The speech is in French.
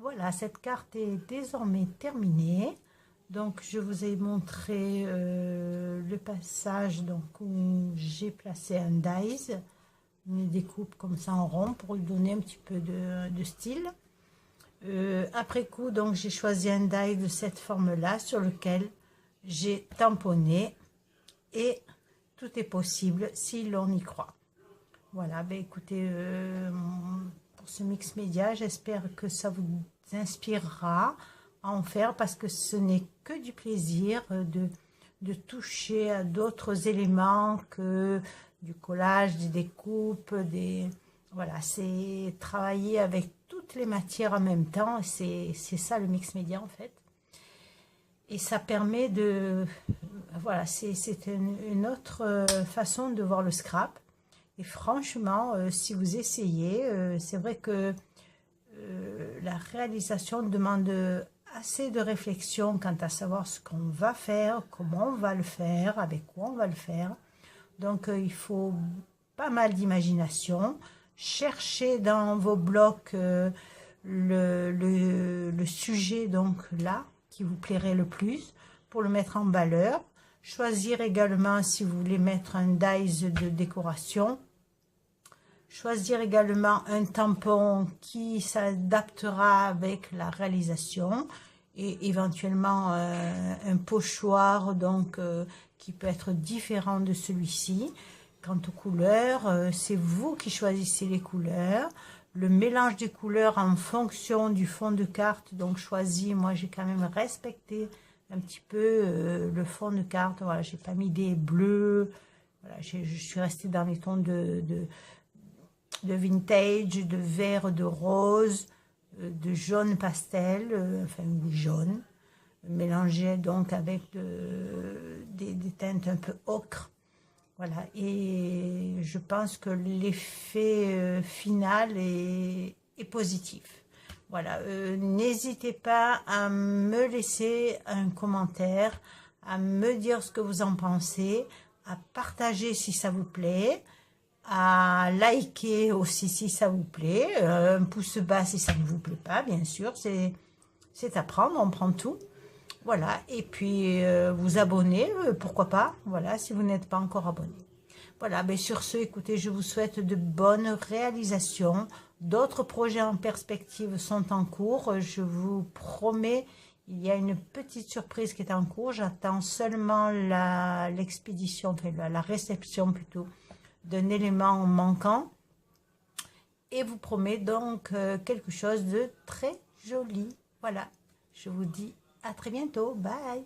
Voilà, cette carte est désormais terminée. Donc, je vous ai montré le passage donc, où j'ai placé un dies, une découpe comme ça en rond pour lui donner un petit peu de style. Après coup, donc j'ai choisi un die de cette forme-là sur lequel j'ai tamponné et tout est possible si l'on y croit. Voilà, ben écoutez, pour ce mix média, j'espère que ça vous inspirera à en faire parce que ce n'est que du plaisir de toucher à d'autres éléments que du collage, des découpes, voilà, c'est travailler avec toutes les matières en même temps, c'est ça le mix média en fait. Et ça permet de, voilà, c'est une autre façon de voir le scrap. Et franchement, si vous essayez, c'est vrai que la réalisation demande assez de réflexion quant à savoir ce qu'on va faire, comment on va le faire, avec quoi on va le faire. Donc, il faut pas mal d'imagination. Cherchez dans vos blocs le sujet, donc là, qui vous plairait le plus, pour le mettre en valeur. Choisir également si vous voulez mettre un dies de décoration. Choisir également un tampon qui s'adaptera avec la réalisation et éventuellement un pochoir donc qui peut être différent de celui-ci. Quant aux couleurs, c'est vous qui choisissez les couleurs. Le mélange des couleurs en fonction du fond de carte, donc choisi, moi j'ai quand même respecté un petit peu le fond de carte. Voilà, j'ai pas mis des bleus. Voilà, je suis restée dans les tons de vintage, de vert, de rose, de jaune pastel, enfin jaune, mélangé donc avec des teintes un peu ocre. Voilà, et je pense que l'effet final est positif. Voilà, n'hésitez pas à me laisser un commentaire, à me dire ce que vous en pensez, à partager si ça vous plaît, à liker aussi si ça vous plaît, un pouce bas si ça ne vous plaît pas, bien sûr, c'est à prendre, on prend tout. Voilà, et puis vous abonner, pourquoi pas, voilà, si vous n'êtes pas encore abonné. Voilà, ben sur ce, écoutez, je vous souhaite de bonnes réalisations. D'autres projets en perspective sont en cours, je vous promets, il y a une petite surprise qui est en cours, j'attends seulement l'expédition, enfin la réception plutôt, d'un élément manquant et vous promet donc quelque chose de très joli. Voilà, je vous dis à très bientôt. Bye!